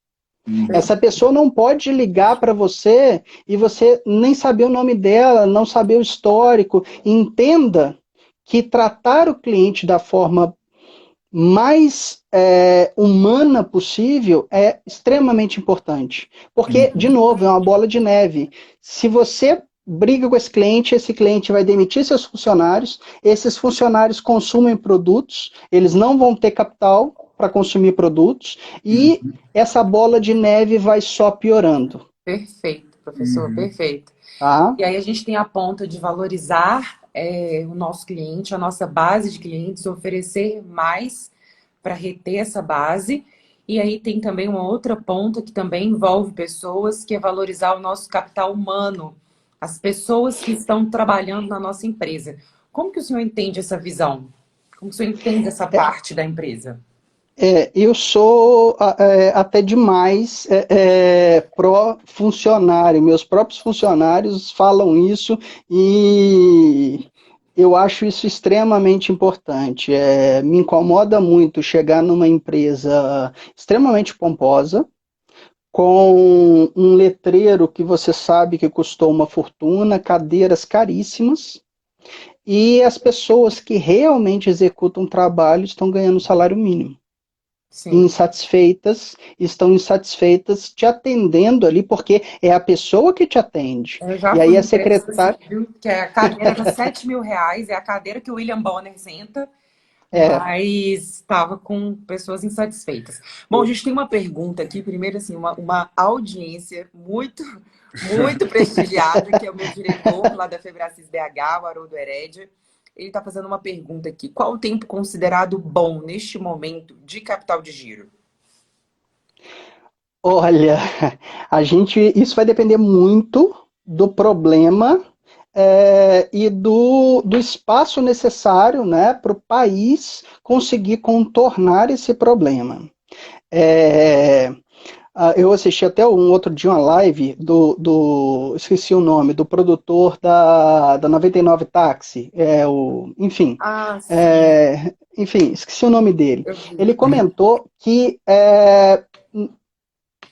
Uhum. Essa pessoa não pode ligar para você e você nem saber o nome dela, não saber o histórico. Entenda que tratar o cliente da forma mais humana possível é extremamente importante. Porque, de novo, é uma bola de neve. Se você briga com esse cliente vai demitir seus funcionários, esses funcionários consumem produtos, eles não vão ter capital para consumir produtos, e Uhum. essa bola de neve vai só piorando. Perfeito, professor, Uhum. perfeito. Tá? E aí a gente tem a ponta de valorizar o nosso cliente, a nossa base de clientes, oferecer mais para reter essa base. E aí tem também uma outra ponta que também envolve pessoas, que é valorizar o nosso capital humano, as pessoas que estão trabalhando na nossa empresa. Como que o senhor entende essa visão? Como que o senhor entende essa parte da empresa? Eu sou até demais pró-funcionário. Meus próprios funcionários falam isso e eu acho isso extremamente importante. Me incomoda muito chegar numa empresa extremamente pomposa, com um letreiro que você sabe que custou uma fortuna, cadeiras caríssimas, e as pessoas que realmente executam o trabalho estão ganhando salário mínimo Sim. insatisfeitas, estão insatisfeitas te atendendo ali, porque é a pessoa que te atende. Eu já E fui aí em a empresas assim, secretária. viu? Que a cadeira era R$ 7.000, é a cadeira que o William Bonner senta, É, mas estava com pessoas insatisfeitas. Bom, a gente tem uma pergunta aqui, primeiro assim, uma audiência muito, muito prestigiada, que é o meu diretor lá da Febracis BH, o Haroldo Herédia. Ele está fazendo uma pergunta aqui. Qual o tempo considerado bom neste momento de capital de giro? olha, isso vai depender muito do problema e do espaço necessário, né, para o país conseguir contornar esse problema. É, eu assisti até um outro dia uma live esqueci o nome, do produtor da 99 Táxi, Ah, sim, enfim, esqueci o nome dele. eu Ele vi. comentou que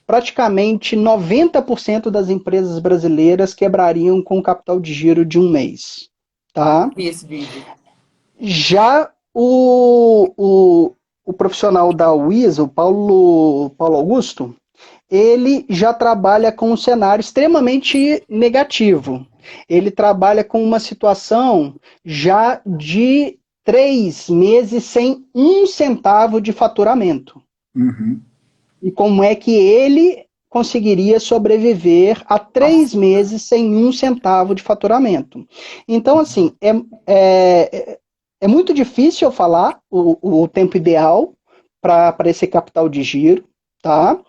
praticamente 90% das empresas brasileiras quebrariam com capital de giro de um mês, tá? Vi esse vídeo. Já o profissional da Wiz, o Paulo Augusto, ele já trabalha com um cenário extremamente negativo. Ele trabalha com uma situação já de 3 meses sem um centavo de faturamento. Uhum. E como é que ele conseguiria sobreviver a Nossa, 3 meses sem um centavo de faturamento? Então, assim, é muito difícil eu falar o tempo ideal para esse capital de giro, tá?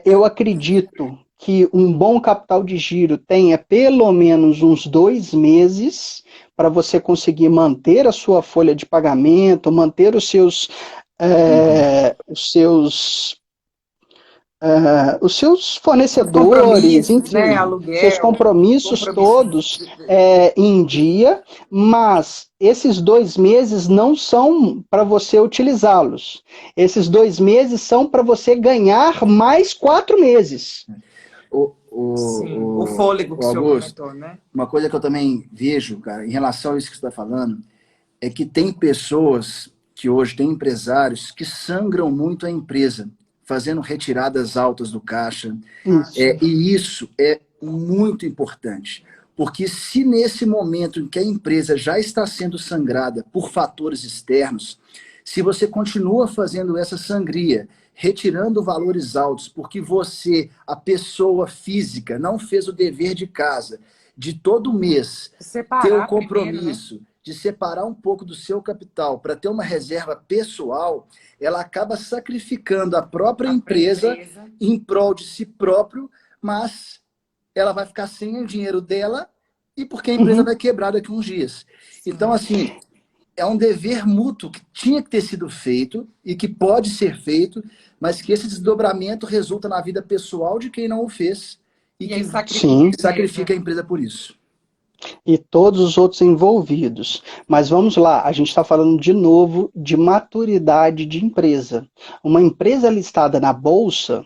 Eu acredito que um bom capital de giro tenha pelo menos uns 2 meses para você conseguir manter a sua folha de pagamento, manter os seus, Uhum. os seus os seus fornecedores, Compromissos, né? enfim, seus Aluguel, compromissos todos em dia, mas esses 2 meses não são para você utilizá-los. Esses 2 meses são para você ganhar mais 4 meses. Sim, o fôlego que o senhor Augusto, comentou, né? uma coisa que eu também vejo, cara, em relação a isso que você está falando, é que tem pessoas que hoje têm empresários que sangram muito a empresa, fazendo retiradas altas do caixa. Isso. E isso é muito importante, porque se nesse momento em que a empresa já está sendo sangrada por fatores externos, se você continua fazendo essa sangria, retirando valores altos, porque você, a pessoa física, não fez o dever de casa, de todo mês ter o compromisso primeiro, né? de separar um pouco do seu capital para ter uma reserva pessoal, ela acaba sacrificando a própria empresa em prol de si próprio, mas ela vai ficar sem o dinheiro dela e porque a empresa vai quebrar daqui a uns dias. Então, assim, é um dever mútuo que tinha que ter sido feito e que pode ser feito, mas que esse desdobramento resulta na vida pessoal de quem não o fez e que sacrifica a empresa por isso. E todos os outros envolvidos. Mas vamos lá, a gente está falando de novo de maturidade de empresa. Uma empresa listada na Bolsa,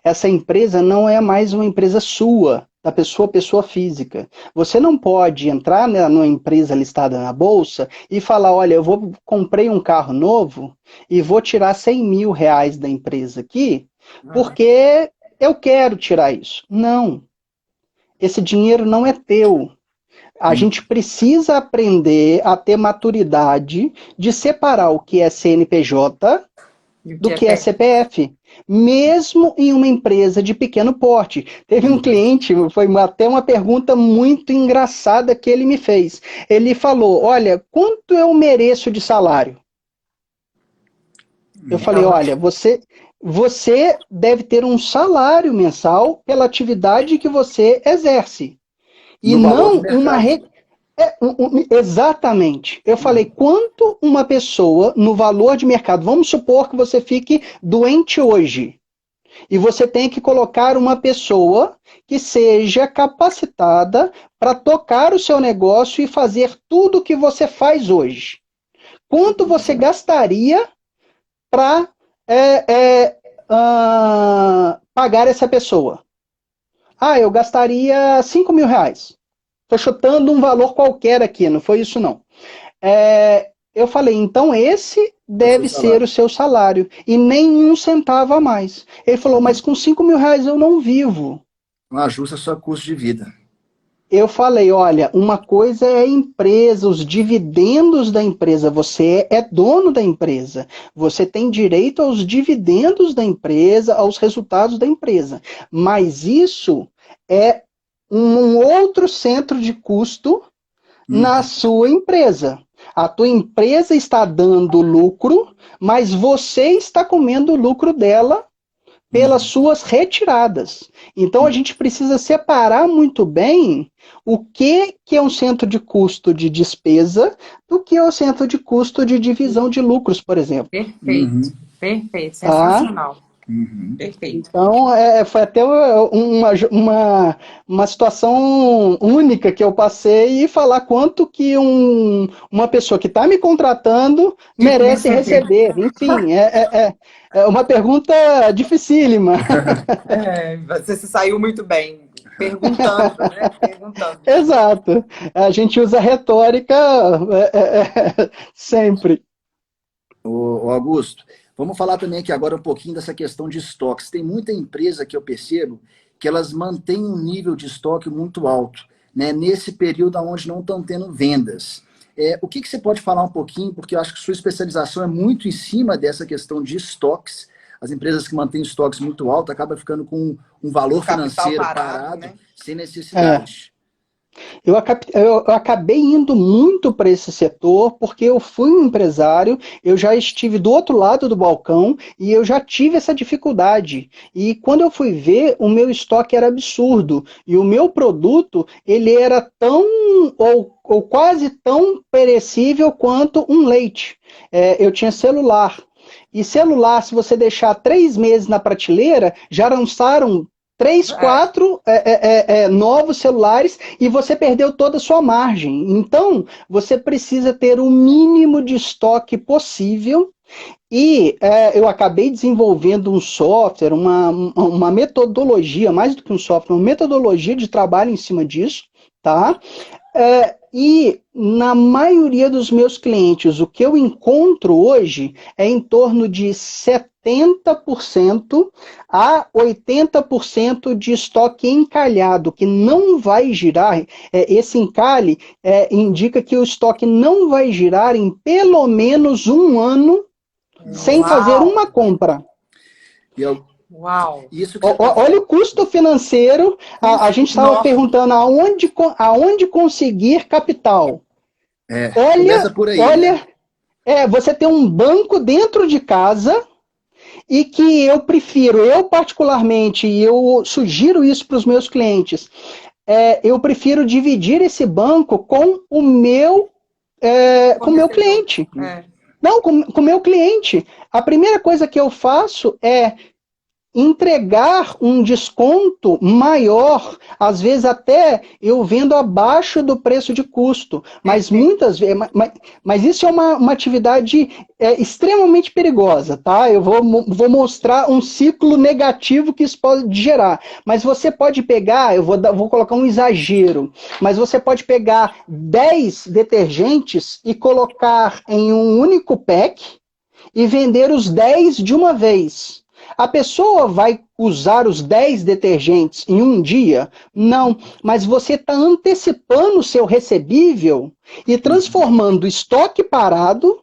essa empresa não é mais uma empresa sua, da pessoa física. Você não pode entrar numa empresa listada na Bolsa e falar, olha, comprei um carro novo e vou tirar 100 mil reais da empresa aqui, porque eu quero tirar isso. Não. Esse dinheiro não é teu. A gente precisa aprender a ter maturidade de separar o que é CNPJ do que é CPF, mesmo em uma empresa de pequeno porte. Teve um cliente, foi até uma pergunta muito engraçada que ele me fez. Ele falou, olha, quanto eu mereço de salário? Eu falei, olha, você deve ter um salário mensal pela atividade que você exerce. E não uma exatamente. Eu falei, quanto uma pessoa no valor de mercado, vamos supor que você fique doente hoje, e você tem que colocar uma pessoa que seja capacitada para tocar o seu negócio e fazer tudo o que você faz hoje. Quanto você gastaria para pagar essa pessoa? Eu gastaria 5 mil reais. Estou chutando um valor qualquer aqui, não foi isso não. Eu falei, então esse deve ser o seu salário. E nem um centavo a mais. Ele falou, mas com 5 mil reais eu não vivo. Não ajusta seu custo de vida. Eu falei, olha, uma coisa é a empresa, os dividendos da empresa. Você é dono da empresa. Você tem direito aos dividendos da empresa, aos resultados da empresa. Mas isso é um outro centro de custo na sua empresa. A tua empresa está dando lucro, mas você está comendo o lucro dela pelas suas retiradas. Então a gente precisa separar muito bem o que é um centro de custo de despesa do que é o centro de custo de divisão de lucros, por exemplo. Perfeito, perfeito, sensacional. Perfeito. Então, foi até uma situação única que eu passei e falar quanto que uma pessoa que está me contratando merece receber. Enfim, é uma pergunta dificílima. Você se saiu muito bem, perguntando, né? Perguntando. Exato. A gente usa retórica sempre. O Augusto, vamos falar também aqui agora um pouquinho dessa questão de estoques. Tem muita empresa que eu percebo que elas mantêm um nível de estoque muito alto, né, nesse período onde não estão tendo vendas. O que você pode falar um pouquinho, porque eu acho que sua especialização é muito em cima dessa questão de estoques. As empresas que mantêm estoques muito altos acabam ficando com um valor financeiro parado, né? Sem necessidade. Eu acabei indo muito para esse setor porque eu fui um empresário, eu já estive do outro lado do balcão e eu já tive essa dificuldade. E quando eu fui ver, o meu estoque era absurdo e o meu produto ele era tão ou quase tão perecível quanto um leite. Eu tinha celular. E celular, se você deixar 3 meses na prateleira, já lançaram 3, 4 novos celulares e você perdeu toda a sua margem. Então, você precisa ter o mínimo de estoque possível. E eu acabei desenvolvendo um software, uma metodologia, mais do que um software, uma metodologia de trabalho em cima disso, tá? E na maioria dos meus clientes, o que eu encontro hoje é em torno de 70% a 80% de estoque encalhado, que não vai girar. Esse encalhe indica que o estoque não vai girar em pelo menos um ano sem fazer uma compra. Uau! Olha o custo financeiro. A gente estava perguntando aonde conseguir capital. Começa por aí. Olha, você tem um banco dentro de casa e que eu particularmente, e eu sugiro isso para os meus clientes, eu prefiro dividir esse banco com o meu cliente. Não, com o meu cliente. A primeira coisa que eu faço é entregar um desconto maior, às vezes até eu vendo abaixo do preço de custo, mas muitas vezes, mas isso é uma atividade extremamente perigosa, tá? Eu vou mostrar um ciclo negativo que isso pode gerar, mas você pode pegar, eu vou colocar um exagero, mas você pode pegar 10 detergentes e colocar em um único pack e vender os 10 de uma vez. A pessoa vai usar os 10 detergentes em um dia? Não, mas você está antecipando o seu recebível e transformando o estoque parado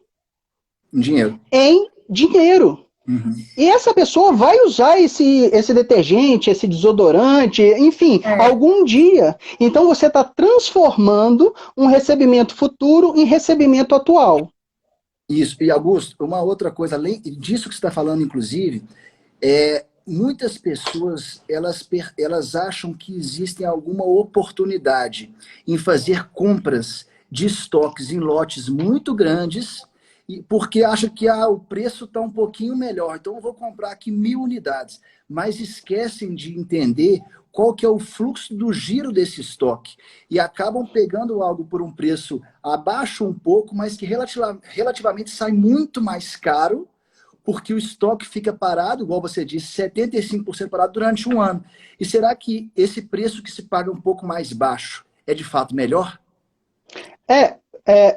em dinheiro. E essa pessoa vai usar esse detergente, esse desodorante, enfim, algum dia. Então você está transformando um recebimento futuro em recebimento atual. Isso. E, Augusto, uma outra coisa, além disso que você está falando, inclusive, muitas pessoas elas acham que existe alguma oportunidade em fazer compras de estoques em lotes muito grandes, porque acham que o preço está um pouquinho melhor, então eu vou comprar aqui 1000 unidades, mas esquecem de entender qual que é o fluxo do giro desse estoque e acabam pegando algo por um preço abaixo um pouco, mas que relativamente sai muito mais caro, porque o estoque fica parado, igual você disse, 75% parado durante um ano. E será que esse preço que se paga um pouco mais baixo é de fato melhor?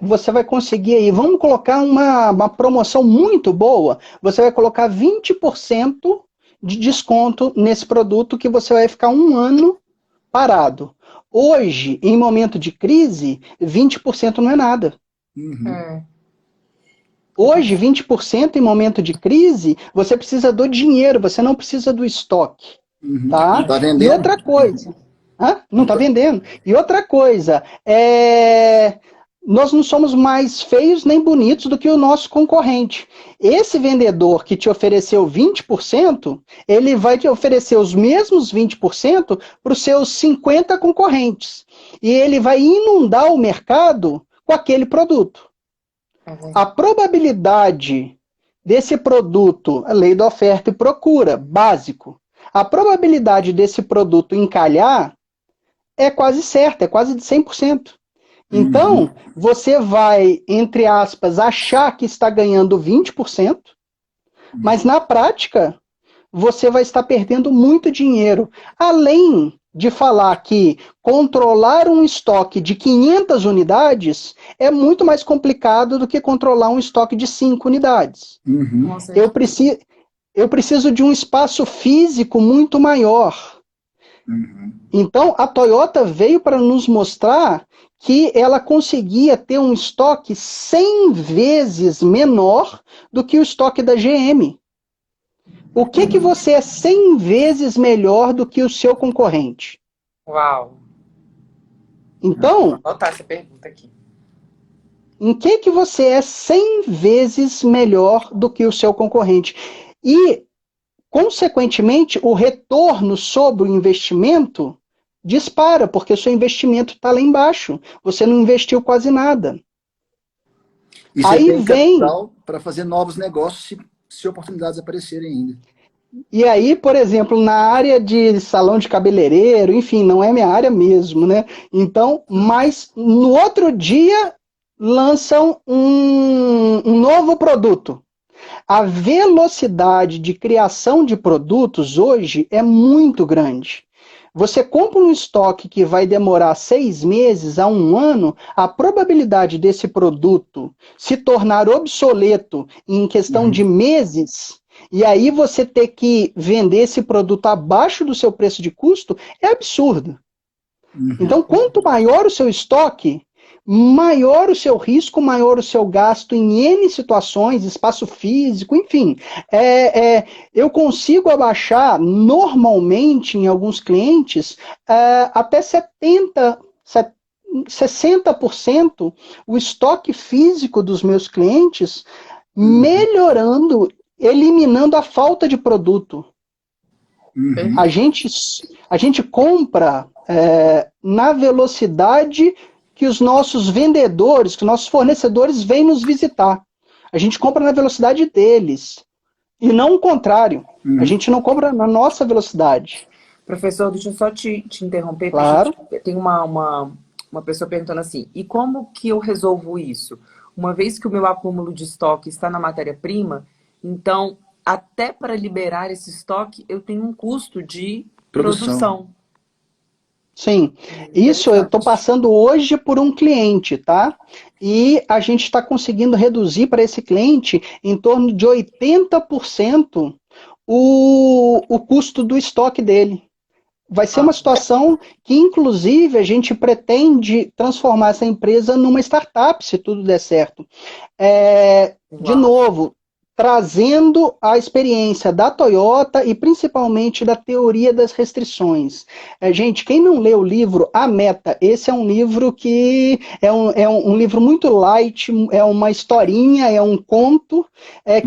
Você vai conseguir aí, vamos colocar uma promoção muito boa, você vai colocar 20% de desconto nesse produto que você vai ficar um ano parado. Hoje, em momento de crise, 20% não é nada. Hoje, 20% em momento de crise, você precisa do dinheiro, você não precisa do estoque. Tá? Não tá vendendo. E outra coisa... Não está vendendo. E outra coisa, nós não somos mais feios nem bonitos do que o nosso concorrente. Esse vendedor que te ofereceu 20%, ele vai te oferecer os mesmos 20% para os seus 50 concorrentes. E ele vai inundar o mercado com aquele produto. A probabilidade desse produto, a lei da oferta e procura, básico, a probabilidade desse produto encalhar é quase certa, é quase de 100%. Então, você vai, entre aspas, achar que está ganhando 20%, mas na prática, você vai estar perdendo muito dinheiro. Além de falar que controlar um estoque de 500 unidades é muito mais complicado do que controlar um estoque de 5 unidades. Eu preciso de um espaço físico muito maior. Então, a Toyota veio para nos mostrar que ela conseguia ter um estoque 100 vezes menor do que o estoque da GM. O que você é 100 vezes melhor do que o seu concorrente? Uau! Então, vou botar essa pergunta aqui. Em que você é 100 vezes melhor do que o seu concorrente? E, consequentemente, o retorno sobre o investimento dispara, porque o seu investimento está lá embaixo. Você não investiu quase nada. E você tem capital para fazer novos negócios se oportunidades aparecerem ainda. E aí, por exemplo, na área de salão de cabeleireiro, enfim, não é minha área mesmo, né? Então, mas no outro dia lançam um novo produto. A velocidade de criação de produtos hoje é muito grande. Você compra um estoque que vai demorar 6 meses a 1 ano, a probabilidade desse produto se tornar obsoleto em questão de meses, e aí você ter que vender esse produto abaixo do seu preço de custo, é absurdo. Então, quanto maior o seu estoque, maior o seu risco, maior o seu gasto em N situações, espaço físico, enfim. Eu consigo abaixar normalmente em alguns clientes até 60% o estoque físico dos meus clientes, melhorando, eliminando a falta de produto. A gente compra na velocidade que os nossos vendedores, que nossos fornecedores vêm nos visitar. A gente compra na velocidade deles. E não o contrário. A gente não compra na nossa velocidade. Professor, deixa eu só te interromper. Claro. Tem uma pessoa perguntando assim, e como que eu resolvo isso? Uma vez que o meu acúmulo de estoque está na matéria-prima, então, até para liberar esse estoque, eu tenho um custo de produção. Sim, isso eu estou passando hoje por um cliente, tá? E a gente está conseguindo reduzir para esse cliente em torno de 80% o custo do estoque dele. Vai ser uma situação que, inclusive, a gente pretende transformar essa empresa numa startup, se tudo der certo. De novo, trazendo a experiência da Toyota e principalmente da teoria das restrições. Gente, quem não lê o livro A Meta, esse é um livro que é um livro muito light, é uma historinha, é um conto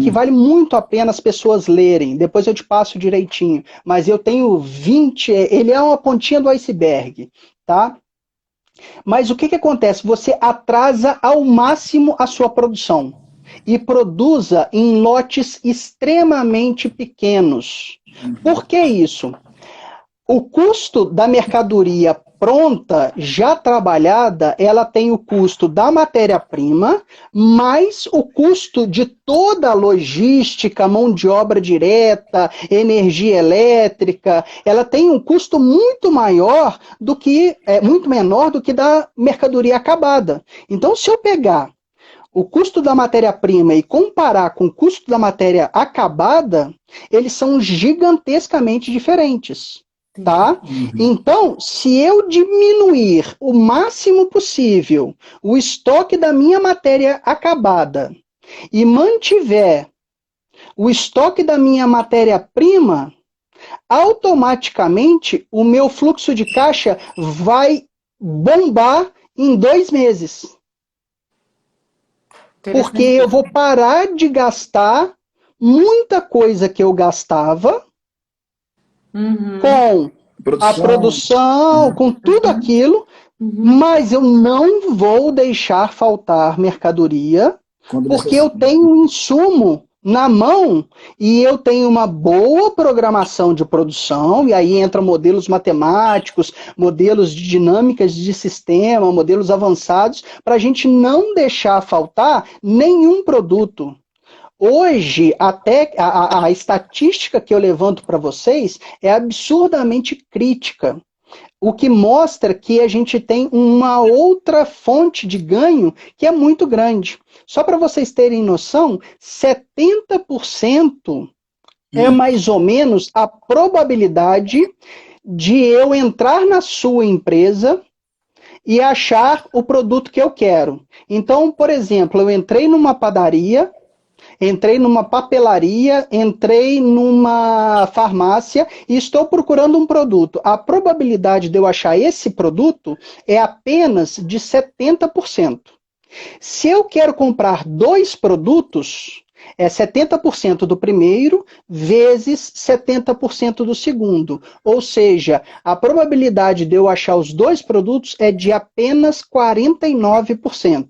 que vale muito a pena as pessoas lerem. Depois eu te passo direitinho. Mas eu tenho 20, ele é uma pontinha do iceberg, tá? Mas o que acontece? Você atrasa ao máximo a sua produção. E produza em lotes extremamente pequenos. Por que isso? O custo da mercadoria pronta, já trabalhada, ela tem o custo da matéria-prima, mais o custo de toda a logística, mão de obra direta, energia elétrica, ela tem um custo muito maior do que, muito menor do que da mercadoria acabada. Então, se eu pegar o custo da matéria-prima e comparar com o custo da matéria acabada, eles são gigantescamente diferentes, tá? Então, se eu diminuir o máximo possível o estoque da minha matéria acabada e mantiver o estoque da minha matéria-prima, automaticamente o meu fluxo de caixa vai bombar em 2 meses. Porque eu vou parar de gastar muita coisa que eu gastava com a produção, com tudo aquilo, mas eu não vou deixar faltar mercadoria, porque eu tenho um insumo na mão e eu tenho uma boa programação de produção, e aí entram modelos matemáticos, modelos de dinâmicas de sistema, modelos avançados, para a gente não deixar faltar nenhum produto. Hoje, até a estatística que eu levanto para vocês é absurdamente crítica, o que mostra que a gente tem uma outra fonte de ganho que é muito grande. Só para vocês terem noção, 70% é mais ou menos a probabilidade de eu entrar na sua empresa e achar o produto que eu quero. Então, por exemplo, eu entrei numa padaria, entrei numa papelaria, entrei numa farmácia e estou procurando um produto. A probabilidade de eu achar esse produto é apenas de 70%. Se eu quero comprar 2 produtos, é 70% do primeiro vezes 70% do segundo. Ou seja, a probabilidade de eu achar os 2 produtos é de apenas 49%.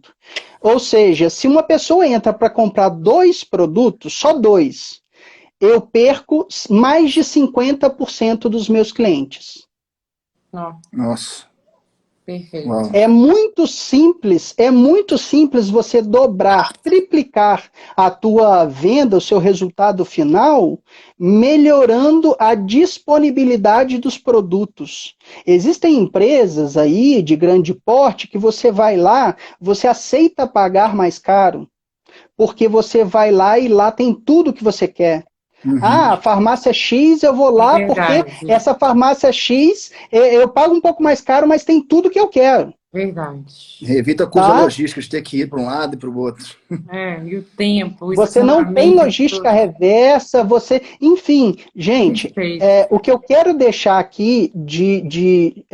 Ou seja, se uma pessoa entra para comprar 2 produtos, só 2, eu perco mais de 50% dos meus clientes. Nossa. Perfeito. Uau. É muito simples você dobrar, triplicar a tua venda, o seu resultado final, melhorando a disponibilidade dos produtos. Existem empresas aí de grande porte que você vai lá, você aceita pagar mais caro, porque você vai lá e lá tem tudo que você quer. Ah, farmácia X, eu vou lá porque Verdade. essa farmácia X, eu pago um pouco mais caro, mas tem tudo que eu quero. Verdade. Evita custo Tá? logísticos de ter que ir para um lado e para o outro. E o tempo, o Você não tem estacionamento, logística tudo. reversa, enfim, gente, Perfeito. o que eu quero deixar aqui de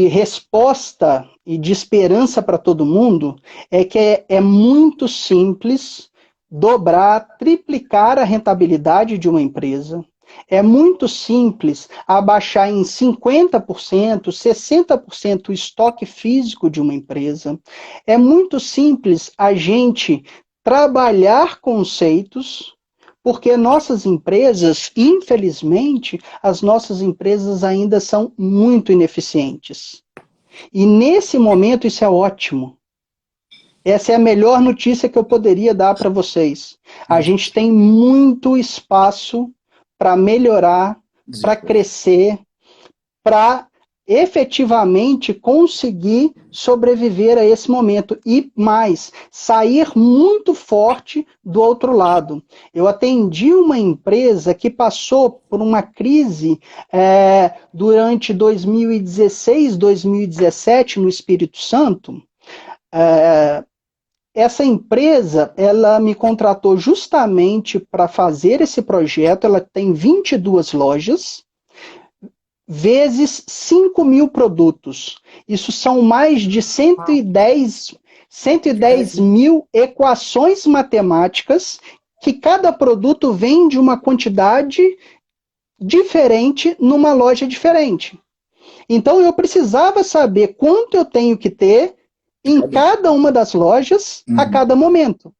resposta e de esperança para todo mundo é que é muito simples dobrar, triplicar a rentabilidade de uma empresa. É muito simples abaixar em 50%, 60% o estoque físico de uma empresa. É muito simples a gente trabalhar conceitos, porque nossas empresas, infelizmente, as nossas empresas ainda são muito ineficientes. E nesse momento isso é ótimo. Essa é a melhor notícia que eu poderia dar para vocês. A gente tem muito espaço para melhorar, para crescer, para efetivamente conseguir sobreviver a esse momento e mais, sair muito forte do outro lado. Eu atendi uma empresa que passou por uma crise durante 2016, 2017 no Espírito Santo. Essa empresa, ela me contratou justamente para fazer esse projeto. Ela tem 22 lojas, vezes 5.000 produtos. Isso são mais de 110 mil equações matemáticas que cada produto vem de uma quantidade diferente numa loja diferente. Então eu precisava saber quanto eu tenho que ter em cada uma das lojas a cada momento.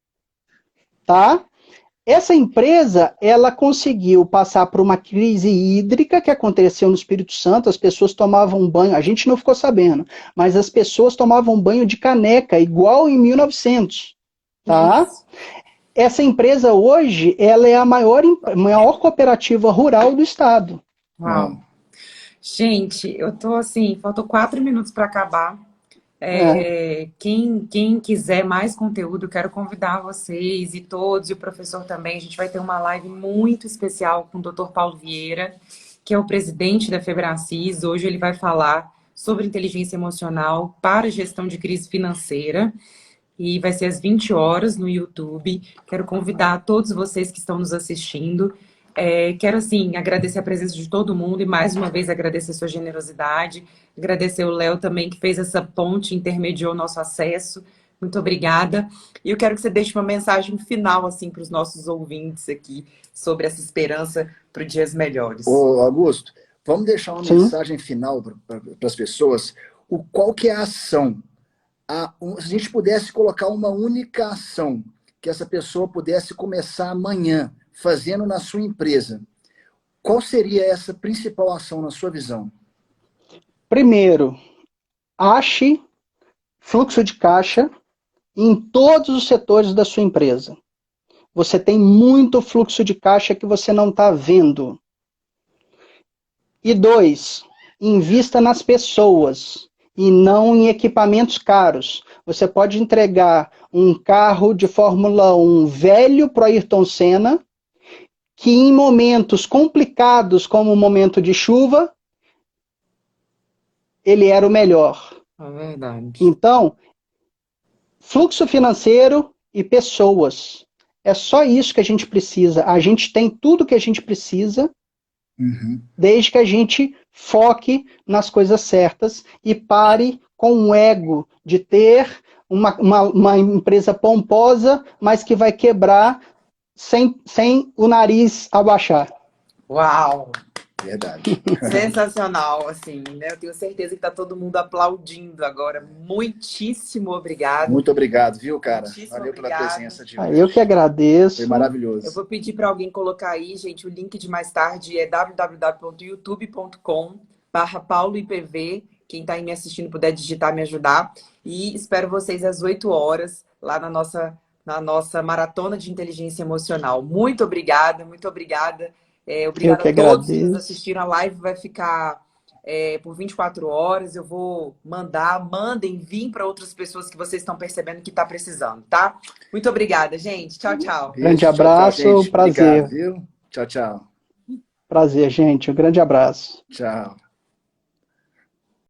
Tá? Essa empresa, ela conseguiu passar por uma crise hídrica que aconteceu no Espírito Santo. As pessoas tomavam banho, a gente não ficou sabendo, mas as pessoas tomavam banho de caneca, igual em 1900. Tá? Isso. Essa empresa hoje, ela é a maior cooperativa rural do estado. Uau. Gente, eu tô assim, faltam 4 minutos para acabar. Quem quiser mais conteúdo, eu quero convidar vocês e todos, e o professor também. A gente vai ter uma live muito especial com o Dr. Paulo Vieira, que é o presidente da Febracis. Hoje ele vai falar sobre inteligência emocional para gestão de crise financeira. E vai ser às 20 horas no YouTube. Quero convidar todos vocês que estão nos assistindo. Quero, assim, agradecer a presença de todo mundo e, mais uma vez, agradecer a sua generosidade. Agradecer o Léo também, que fez essa ponte, intermediou o nosso acesso. Muito obrigada. E eu quero que você deixe uma mensagem final, assim, para os nossos ouvintes aqui, sobre essa esperança para dias melhores. Ô, Augusto, vamos deixar uma mensagem final para as pessoas. Qual que é a ação? Se a gente pudesse colocar uma única ação que essa pessoa pudesse começar amanhã, fazendo na sua empresa, qual seria essa principal ação na sua visão? Primeiro, ache fluxo de caixa em todos os setores da sua empresa. Você tem muito fluxo de caixa que você não está vendo. E 2, invista nas pessoas e não em equipamentos caros. Você pode entregar um carro de Fórmula 1 velho para o Ayrton Senna, que em momentos complicados, como o momento de chuva, ele era o melhor. É verdade. Então, fluxo financeiro e pessoas. É só isso que a gente precisa. A gente tem tudo que a gente precisa, desde que a gente foque nas coisas certas e pare com o ego de ter uma empresa pomposa, mas que vai quebrar sem o nariz abaixar. Uau! Verdade. Sensacional, assim, né? Eu tenho certeza que tá todo mundo aplaudindo agora. Muitíssimo obrigado. Muito obrigado, viu, cara? Muitíssimo Valeu pela obrigado. presença de Ah, hoje. eu que Foi agradeço. Eu maravilhoso. vou pedir para alguém colocar aí, gente, o link de mais tarde é www.youtube.com/pauloipv. Quem está aí me assistindo puder digitar, me ajudar. E espero vocês às 8 horas lá na nossa maratona de inteligência emocional. Muito obrigada, muito obrigada. Eu Obrigada que a todos que nos agradeço. assistiram. A live vai ficar por 24 horas. Eu vou mandem vir para outras pessoas que vocês estão percebendo que está precisando, tá? Muito obrigada, gente. Tchau, tchau. Grande Beijo, tchau, tchau, abraço, gente. prazer. Obrigado, viu? Tchau, tchau. Prazer, gente. Um grande abraço. Tchau.